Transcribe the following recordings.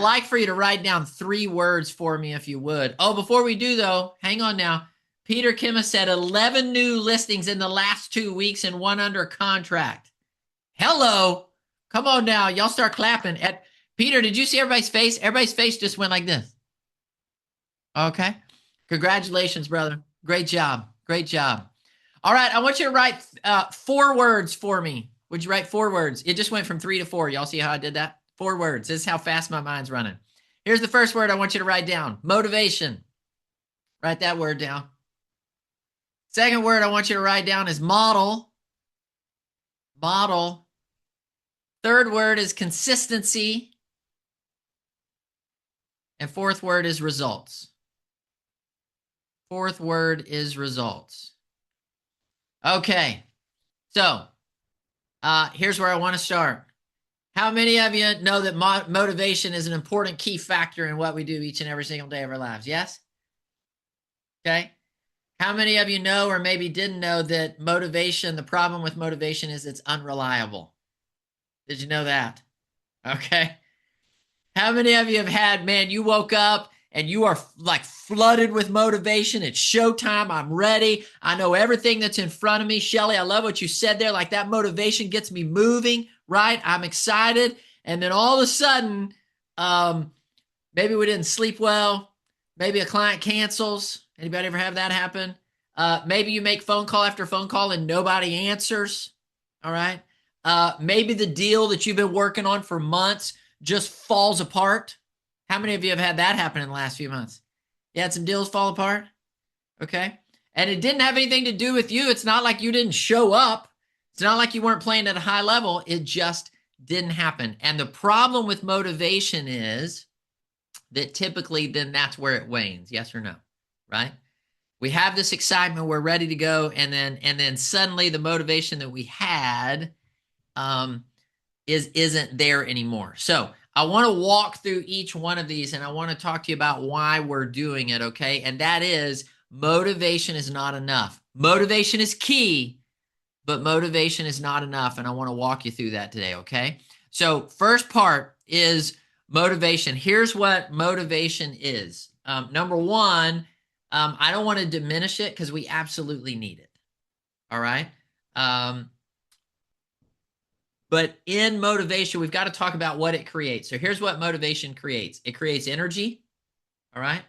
like for you to write down 3 words for me if you would. Oh, before we do though, hang on now. Peter Kimma said 11 new listings in the last 2 weeks and 1 under contract. Hello. Come on now. Y'all start clapping. Peter, did you see everybody's face? Everybody's face just went like this. Okay. Congratulations, brother. Great job. Great job. All right. I want you to write 4 words for me. Would you write 4 words? It just went from 3 to 4. Y'all see how I did that? 4 words. This is how fast my mind's running. Here's the first word I want you to write down. Motivation. Write that word down. Second word I want you to write down is model. Model. Third word is consistency. And fourth word is results. Fourth word is results. Okay. So here's where I want to start. How many of you know that motivation is an important key factor in what we do each and every single day of our lives? Yes? Okay. How many of you know or maybe didn't know that motivation, the problem with motivation is it's unreliable? Did you know that? Okay. How many of you have had, man, you woke up and you are like flooded with motivation. It's showtime. I'm ready. I know everything that's in front of me. Shelly, I love what you said there. Like that motivation gets me moving, right? I'm excited. And then all of a sudden, maybe we didn't sleep well. Maybe a client cancels. Anybody ever have that happen? Maybe you make phone call after phone call and nobody answers. All right. Maybe the deal that you've been working on for months just falls apart. How many of you have had that happen in the last few months? You had some deals fall apart? Okay. And it didn't have anything to do with you. It's not like you didn't show up. It's not like you weren't playing at a high level. It just didn't happen. And the problem with motivation is that typically then that's where it wanes. Yes or no? Right? We have this excitement. We're ready to go. And then suddenly the motivation that we had isn't there anymore. So I want to walk through each one of these and I want to talk to you about why we're doing it, okay? And that is motivation is not enough. Motivation is key, but motivation is not enough. And I want to walk you through that today, okay? So first part is motivation. Here's what motivation is. Number one, I don't want to diminish it because we absolutely need it, all right? But in motivation, we've got to talk about what it creates. So here's what motivation creates. It creates energy. All right.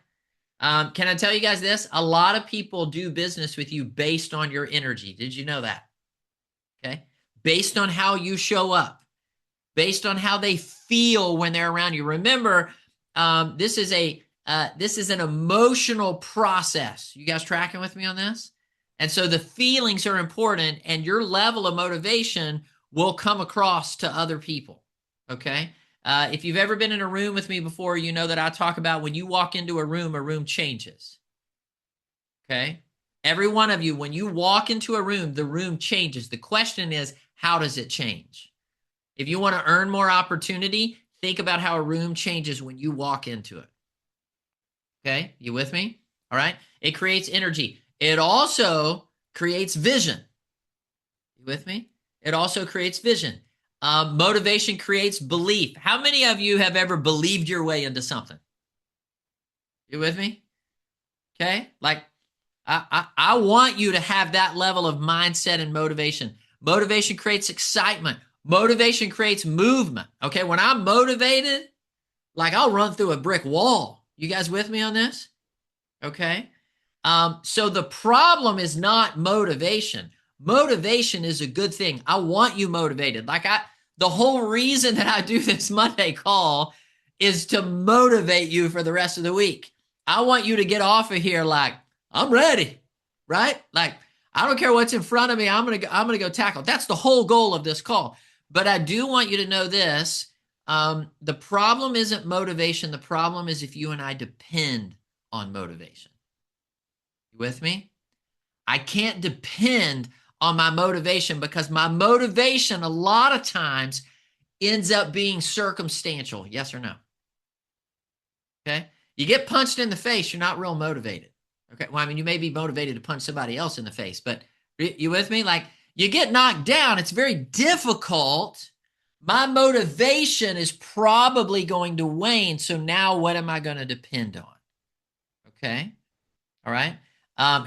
Can I tell you guys this? A lot of people do business with you based on your energy. Did you know that? Okay. Based on how you show up, based on how they feel when they're around you. Remember, this is an emotional process. You guys tracking with me on this? And so the feelings are important, and your level of motivation will come across to other people, okay? If you've ever been in a room with me before, you know that I talk about when you walk into a room changes, okay? Every one of you, when you walk into a room, the room changes. The question is, how does it change? If you want to earn more opportunity, think about how a room changes when you walk into it, okay? You with me? All right? It creates energy. It also creates vision. You with me? It also creates vision. Motivation creates belief. How many of you have ever believed your way into something? You with me? Okay. Like I want you to have that level of mindset and motivation. Motivation creates excitement. Motivation creates movement. Okay. When I'm motivated, like I'll run through a brick wall. You guys with me on this? Okay. So the problem is not motivation. Motivation is a good thing. I want you motivated. The whole reason that I do this Monday call is to motivate you for the rest of the week. I want you to get off of here like, I'm ready, right? Like, I don't care what's in front of me. I'm gonna go tackle. That's the whole goal of this call. But I do want you to know this. The problem isn't motivation. The problem is if you and I depend on motivation. You with me? I can't depend on my motivation because my motivation a lot of times ends up being circumstantial. Yes or no? Okay. You get punched in the face, you're not real motivated. Okay. Well, I mean, you may be motivated to punch somebody else in the face, but you with me? Like you get knocked down, it's very difficult my motivation is probably going to wane. So now what am I going to depend on? Okay. All right.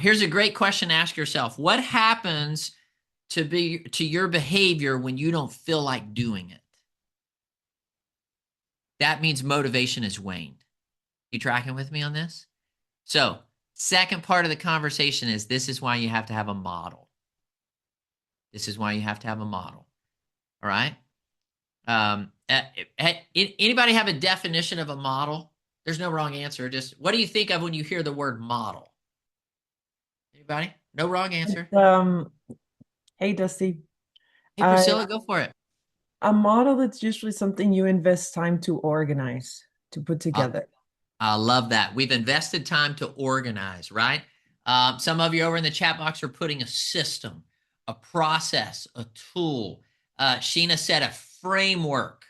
Here's a great question to ask yourself. What happens to your behavior when you don't feel like doing it? That means motivation is waned. You tracking with me on this? So, second part of the conversation is this is why you have to have a model. This is why you have to have a model. All right. Anybody have a definition of a model? There's no wrong answer. Just what do you think of when you hear the word model? Anybody? No wrong answer. Hey, Dusty. Hey, I Priscilla, go for it. A model is usually something you invest time to organize, to put Uh, together. I love that. We've invested time to organize, right? Some of you over in the chat box are putting a system, a process, a tool. Sheena said a framework.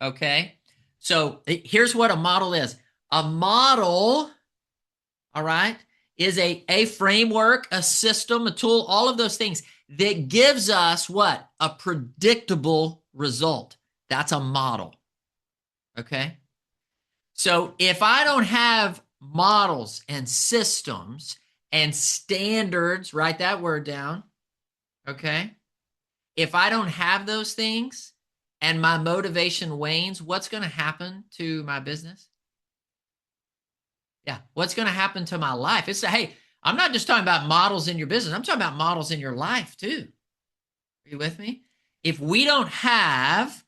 Okay. So here's what a model is. A model, all right, is a framework, a system, a tool, all of those things that gives us what? A predictable result. That's a model. Okay. So if I don't have models and systems and standards, write that word down. Okay. If I don't have those things and my motivation wanes, what's going to happen to my business? Yeah. What's going to happen to my life? It's hey, I'm not just talking about models in your business. I'm talking about models in your life too. Are you with me? If we don't have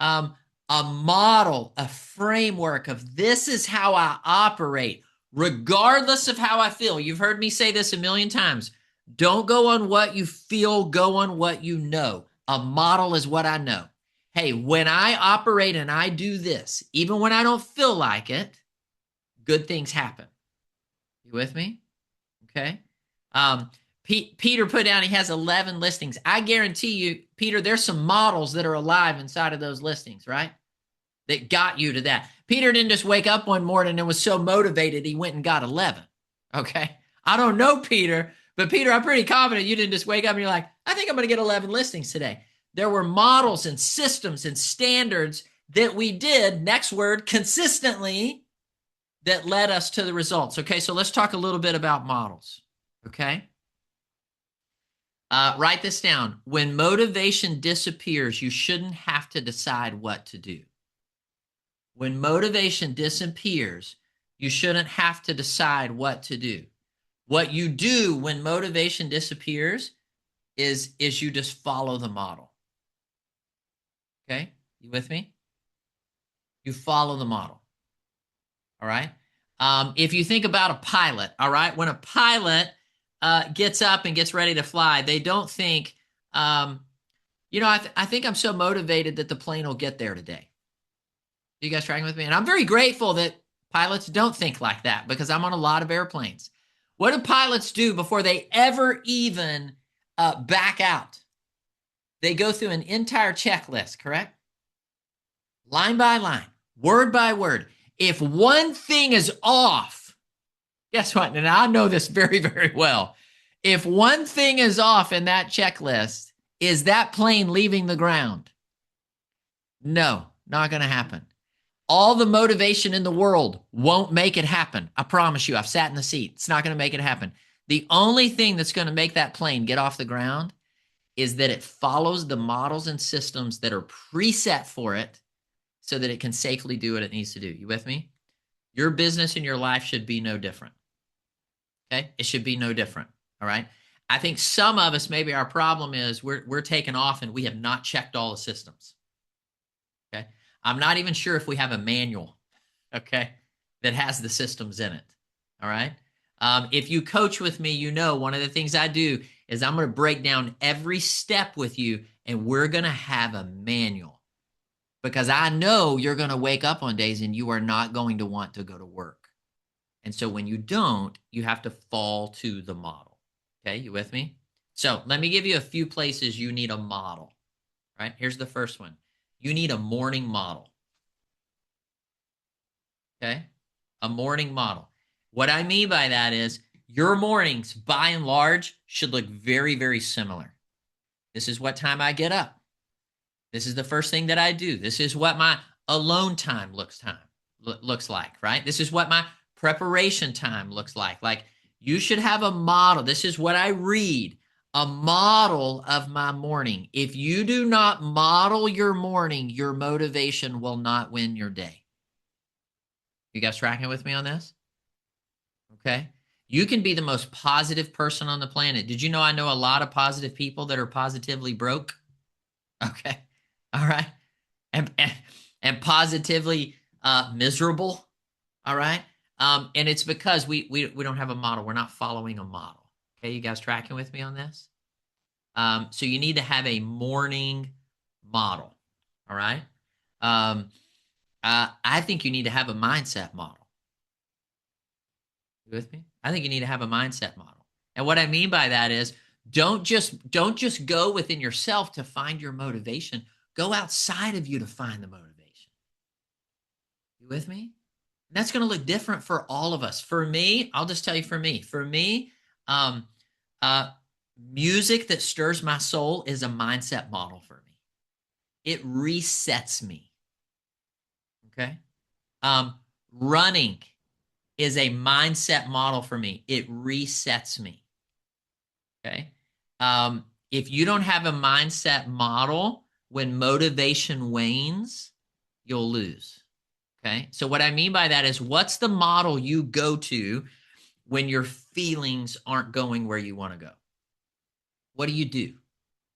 um, a model, a framework of this is how I operate, regardless of how I feel. You've heard me say this a million times. Don't go on what you feel, go on what you know. A model is what I know. Hey, when I operate and I do this, even when I don't feel like it, good things happen. You with me? Okay. Um, Peter put down he has 11 listings. I guarantee you, Peter, there's some models that are alive inside of those listings, right? That got you to that. Peter didn't just wake up one morning and was so motivated he went and got 11. Okay. I don't know, Peter, but Peter, I'm pretty confident you didn't just wake up and you're like, I think I'm going to get 11 listings today. There were models and systems and standards that we did, next word, consistently that led us to the results. Okay. So let's talk a little bit about models. Okay. Write this down. When motivation disappears, you shouldn't have to decide what to do. When motivation disappears, you shouldn't have to decide what to do. What you do when motivation disappears is you just follow the model. Okay? You with me? You follow the model. All right? If you think about a pilot, all right, when a pilot gets up and gets ready to fly, they don't think, I think I'm so motivated that the plane will get there today. You guys tracking with me? And I'm very grateful that pilots don't think like that because I'm on a lot of airplanes. What do pilots do before they ever even back out? They go through an entire checklist, correct? Line by line, word by word. If one thing is off, guess what? And I know this very, very well. If one thing is off in that checklist, is that plane leaving the ground? No, not going to happen. All the motivation in the world won't make it happen. I promise you, I've sat in the seat. It's not going to make it happen. The only thing that's going to make that plane get off the ground is that it follows the models and systems that are preset for it so that it can safely do what it needs to do. You with me? Your business and your life should be no different. Okay? It should be no different. All right? I think some of us, maybe our problem is we're taking off and we have not checked all the systems. Okay? I'm not even sure if we have a manual, okay, that has the systems in it. All right. If you coach with me, you know one of the things I do is I'm going to break down every step with you, and we're going to have a manual because I know you're going to wake up on days and you are not going to want to go to work. And so when you don't, you have to fall to the model. Okay, you with me? So let me give you a few places you need a model. All right, here's the first one. You need a morning model. Okay, a morning model. What I mean by that is your mornings, by and large, should look very, very similar. This is what time I get up. This is the first thing that I do. This is what my alone time looks like, right? This is what my preparation time looks like. Like you should have a model. This is what I read, a model of my morning. If you do not model your morning, your motivation will not win your day. You guys tracking with me on this? Okay. You can be the most positive person on the planet. Did you know I know a lot of positive people that are positively broke? Okay. All right. And positively miserable. All right. And it's because we don't have a model. We're not following a model. Okay. You guys tracking with me on this? So you need to have a morning model. All right. I think you need to have a mindset model. You with me? I think you need to have a mindset model. And what I mean by that is don't just go within yourself to find your motivation. Go outside of you to find the motivation. You with me? And that's going to look different for all of us. For me, I'll just tell you for me, um, uh, music that stirs my soul is a mindset model for me. It resets me. Okay. Running is a mindset model for me. It resets me. Okay. If you don't have a mindset model, when motivation wanes, you'll lose. Okay. So what I mean by that is what's the model you go to when your feelings aren't going where you want to go? What do you do?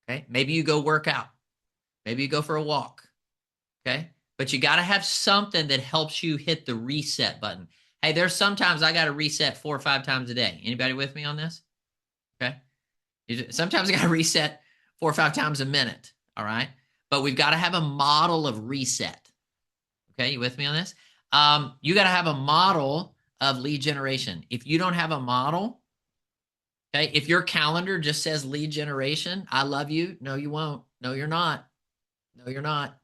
Okay. Maybe you go work out. Maybe you go for a walk. Okay. But you got to have something that helps you hit the reset button. Hey, there's sometimes I got to reset 4 or 5 times a day. Anybody with me on this? Okay. Sometimes I got to reset 4 or 5 times a minute. All right. But we've got to have a model of reset. Okay. You with me on this? You got to have a model of lead generation. If you don't have a model, okay, if your calendar just says lead generation, I love you. No, you won't. No, you're not. No, you're not.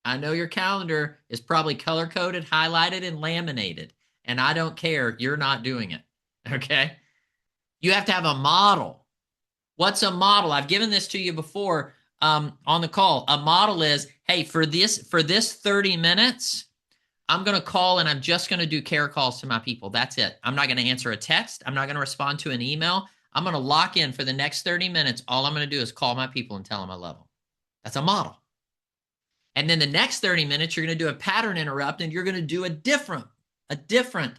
I know your calendar is probably color coded, highlighted, and laminated. And I don't care. You're not doing it. Okay. You have to have a model. What's a model? I've given this to you before on the call. A model is, hey, for this 30 minutes, I'm going to call and I'm just going to do care calls to my people. That's it. I'm not going to answer a text. I'm not going to respond to an email. I'm going to lock in for the next 30 minutes. All I'm going to do is call my people and tell them I love them. That's a model. And then the next 30 minutes, you're going to do a pattern interrupt and you're going to do a different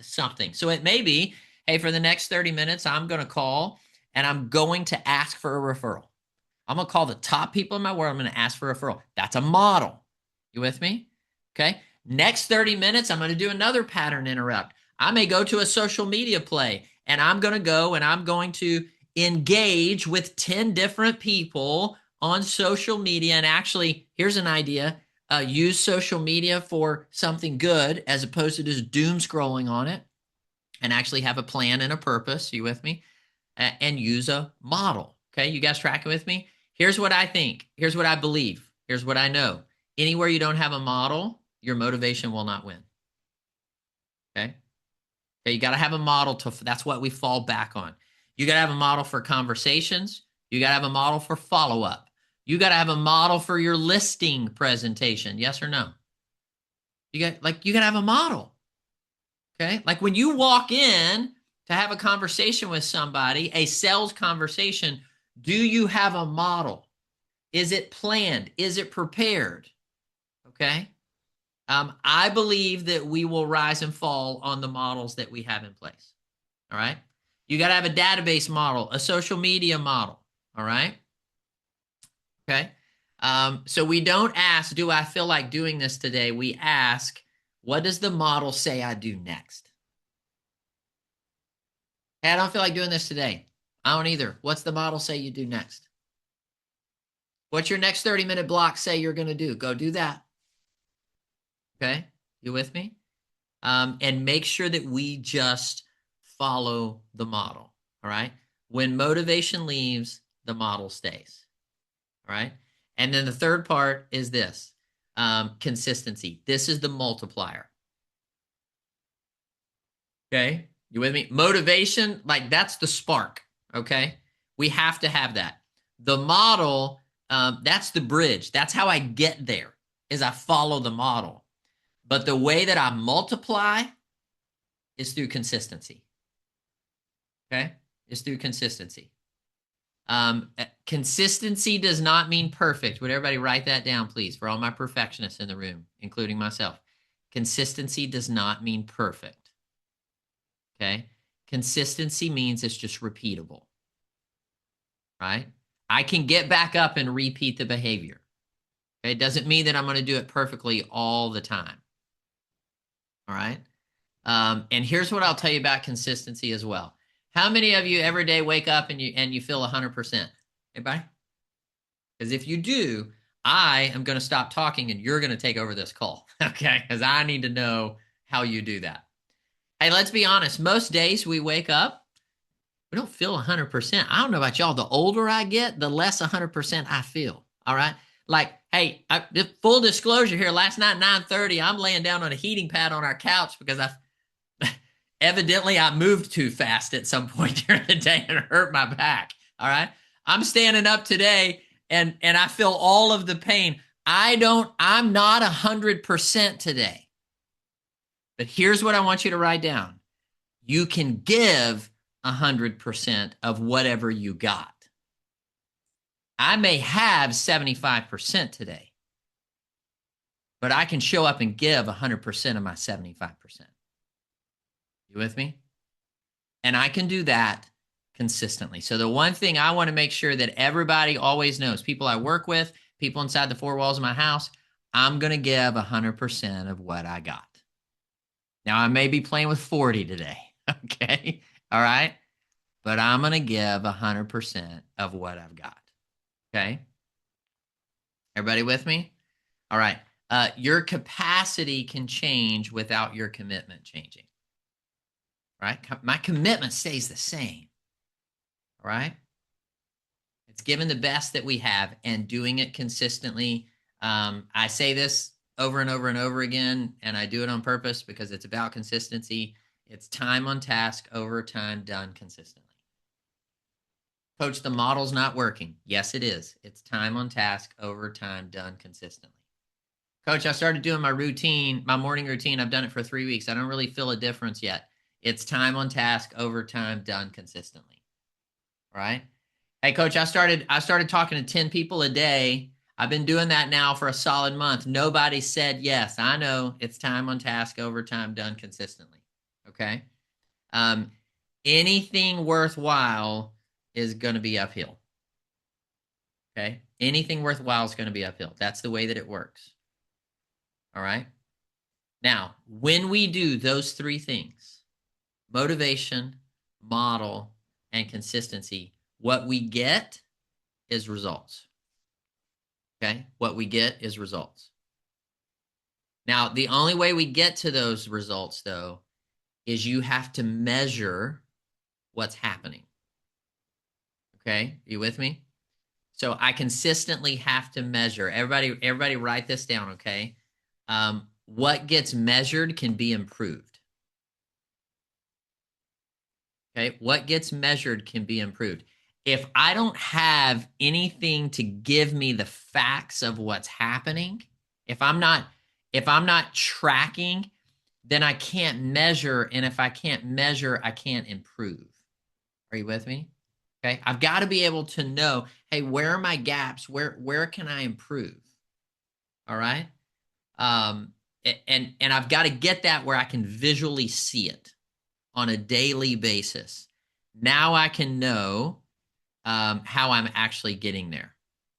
something. So it may be, hey, for the next 30 minutes, I'm going to call and I'm going to ask for a referral. I'm going to call the top people in my world. I'm going to ask for a referral. That's a model. You with me? Okay. Next 30 minutes, I'm going to do another pattern interrupt. I may go to a social media play and I'm going to go and I'm going to engage with 10 different people on social media. And actually, here's an idea. Use social media for something good as opposed to just doom scrolling on it, and actually have a plan and a purpose. You with me? And use a model. Okay. You guys tracking with me? Here's what I think. Here's what I believe. Here's what I know. Anywhere you don't have a model, your motivation will not win. Okay. Okay. You got to have a model that's what we fall back on. You got to have a model for conversations. You got to have a model for follow-up. You got to have a model for your listing presentation. Yes or no? You got to have a model. Okay. Like when you walk in to have a conversation with somebody, a sales conversation, do you have a model? Is it planned? Is it prepared? Okay. I believe that we will rise and fall on the models that we have in place. All right. You got to have a database model, a social media model. All right. Okay. So we don't ask, do I feel like doing this today? We ask, what does the model say I do next? Hey, I don't feel like doing this today. I don't either. What's the model say you do next? What's your next 30-minute block say you're going to do? Go do that. Okay. You with me? And make sure that we just follow the model. All right. When motivation leaves, the model stays. All right. And then the third part is this consistency. This is the multiplier. Okay. You with me? Motivation, like that's the spark. Okay. We have to have that. The model That's the bridge. That's how I get there, is I follow the model. But the way that I multiply is through consistency. Okay? Is through consistency. Consistency does not mean perfect. Would everybody write that down, please, for all my perfectionists in the room, including myself? Consistency does not mean perfect. Okay? Consistency means it's just repeatable. Right? I can get back up and repeat the behavior. Okay? It doesn't mean that I'm going to do it perfectly all the time. All right? And here's what I'll tell you about consistency as well. How many of you every day wake up and you feel 100%? Anybody? Because if you do, I am going to stop talking and you're going to take over this call. Okay? Because I need to know how you do that. Hey, let's be honest. Most days we wake up, we don't feel 100%. I don't know about y'all. The older I get, the less 100% I feel. All right? Like, hey, full disclosure here. Last night, 9:30, I'm laying down on a heating pad on our couch because evidently I moved too fast at some point during the day and hurt my back. All right. I'm standing up today and I feel all of the pain. I'm not 100% today. But here's what I want you to write down. You can give 100% of whatever you got. I may have 75% today, but I can show up and give 100% of my 75%. You with me? And I can do that consistently. So the one thing I want to make sure that everybody always knows, people I work with, people inside the four walls of my house, I'm going to give 100% of what I got. Now, I may be playing with 40 today. Okay. All right. But I'm going to give 100% of what I've got. Okay. Everybody with me? All right. Your capacity can change without your commitment changing. Right? My commitment stays the same. All right? It's giving the best that we have and doing it consistently. I say this over and over and over again, and I do it on purpose because it's about consistency. It's time on task, over time, done consistently. Coach, the model's not working. Yes, it is. It's time on task, over time, done consistently. Coach, I started doing my routine, my morning routine. I've done it for 3 weeks. I don't really feel a difference yet. It's time on task, over time, done consistently. All right. Hey, Coach, I started talking to 10 people a day. I've been doing that now for a solid month. Nobody said yes. I know. It's time on task, over time, done consistently. Okay. Anything worthwhile is going to be uphill. Okay. Anything worthwhile is going to be uphill. That's the way that it works. All right. Now, when we do those three things, motivation, model, and consistency, what we get is results. Okay. What we get is results. Now, the only way we get to those results, though, is you have to measure what's happening. Okay. Are you with me? So I consistently have to measure. Everybody write this down. Okay. What gets measured can be improved. Okay. What gets measured can be improved. If I don't have anything to give me the facts of what's happening, if I'm not tracking, then I can't measure. And if I can't measure, I can't improve. Are you with me? Okay. I've got to be able to know, hey, where are my gaps? Where can I improve? All right. And I've got to get that where I can visually see it on a daily basis. Now I can know how I'm actually getting there.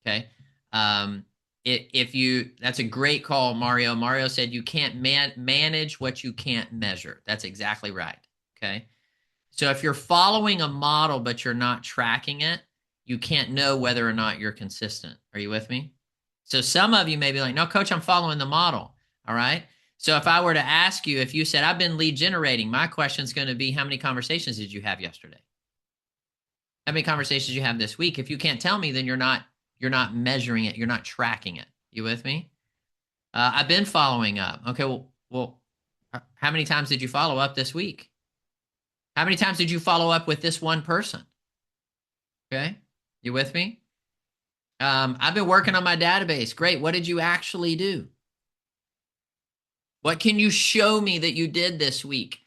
Okay. That's a great call, Mario. Mario said you can't manage what you can't measure. That's exactly right. Okay. So if you're following a model, but you're not tracking it, you can't know whether or not you're consistent. Are you with me? So some of you may be like, no, Coach, I'm following the model. All right. So if I were to ask you, if you said, I've been lead generating, my question is going to be, how many conversations did you have yesterday? How many conversations you have this week? If you can't tell me, then you're not measuring it. You're not tracking it. You with me? I've been following up. Okay. Well, how many times did you follow up this week? How many times did you follow up with this one person? Okay. You with me? I've been working on my database. Great. What did you actually do? What can you show me that you did this week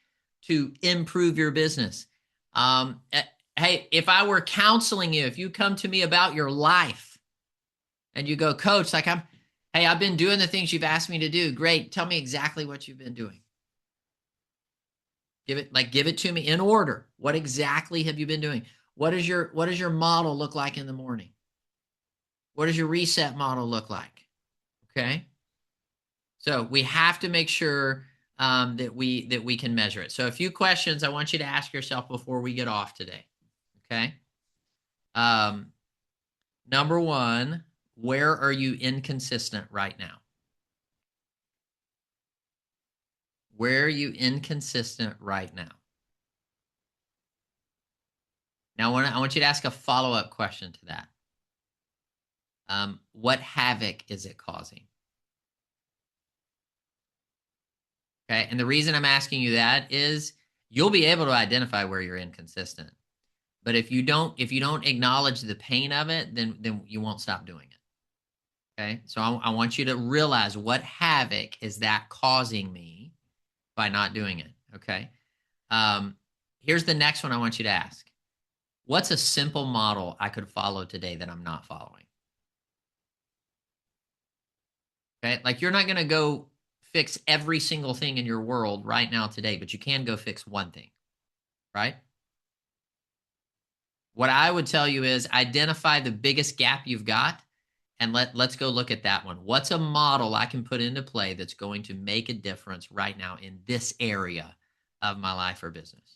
to improve your business? Hey, if I were counseling you, if you come to me about your life and you go, Coach, hey, I've been doing the things you've asked me to do. Great. Tell me exactly what you've been doing. Give it to me in order. What exactly have you been doing? What does your model look like in the morning? What does your reset model look like? Okay. So we have to make sure that we can measure it. So a few questions I want you to ask yourself before we get off today. Okay. Number one, where are you inconsistent right now? Where are you inconsistent right now? Now, I want you to ask a follow-up question to that. What havoc is it causing? Okay. And the reason I'm asking you that is you'll be able to identify where you're inconsistent. But if you don't acknowledge the pain of it, then you won't stop doing it. Okay. So I want you to realize what havoc is that causing me by not doing it. Okay. Here's the next one I want you to ask. What's a simple model I could follow today that I'm not following? Okay. Like you're not going to go fix every single thing in your world right now today, but you can go fix one thing, right? What I would tell you is identify the biggest gap you've got and let's go look at that one. What's a model I can put into play that's going to make a difference right now in this area of my life or business?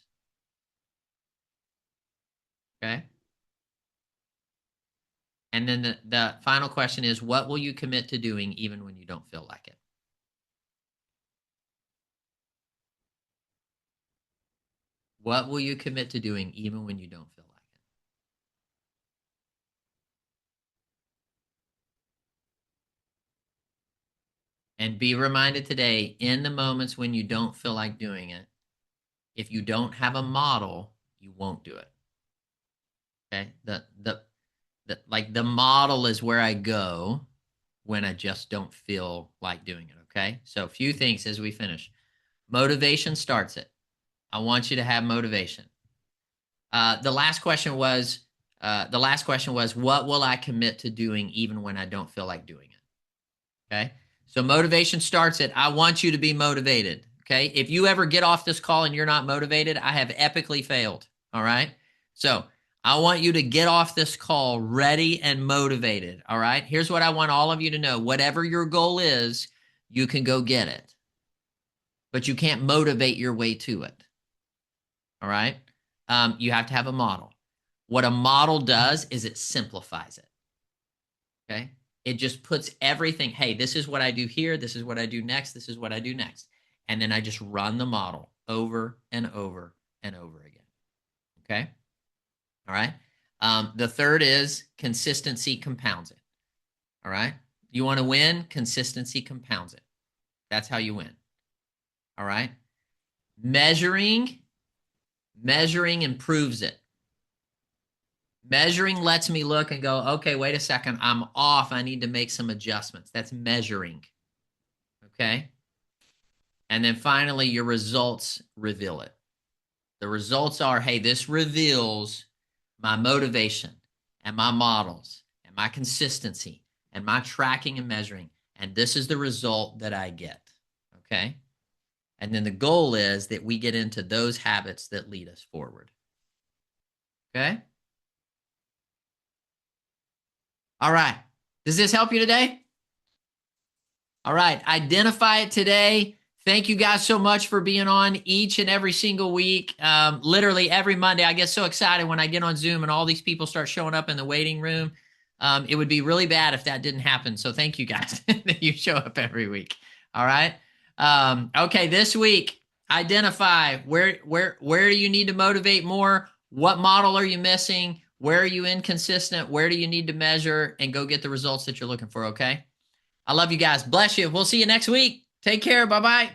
Okay. And then the final question is, what will you commit to doing even when you don't feel like it? What will you commit to doing even when you don't feel like it? And be reminded today, in the moments when you don't feel like doing it, if you don't have a model, you won't do it. Okay. The model is where I go when I just don't feel like doing it. Okay. So a few things as we finish. Motivation starts it. I want you to have motivation. The last question was, what will I commit to doing even when I don't feel like doing it? Okay. So motivation starts it. I want you to be motivated. Okay. If you ever get off this call and you're not motivated, I have epically failed. All right. So I want you to get off this call ready and motivated. All right. Here's what I want all of you to know. Whatever your goal is, you can go get it, but you can't motivate your way to it. All right. You have to have a model. What a model does is it simplifies it. Okay. It just puts everything, hey, this is what I do here. This is what I do next. This is what I do next. And then I just run the model over and over and over again. Okay. All right. The third is consistency compounds it. All right. You want to win? Consistency compounds it. That's how you win. All right. Measuring improves it. Measuring lets me look and go, okay, wait a second, I'm off. I need to make some adjustments. That's measuring. Okay. And then finally, your results reveal it. The results are, hey, this reveals my motivation and my models and my consistency and my tracking and measuring. And this is the result that I get. Okay. And then the goal is that we get into those habits that lead us forward. Okay. All right. Does this help you today? All right. Identify it today. Thank you guys so much for being on each and every single week. Literally every Monday, I get so excited when I get on Zoom and all these people start showing up in the waiting room. It would be really bad if that didn't happen. So thank you guys that you show up every week. All right. Okay. This week, identify where do you need to motivate more? What model are you missing? Where are you inconsistent? Where do you need to measure and go get the results that you're looking for? Okay. I love you guys. Bless you. We'll see you next week. Take care. Bye-bye.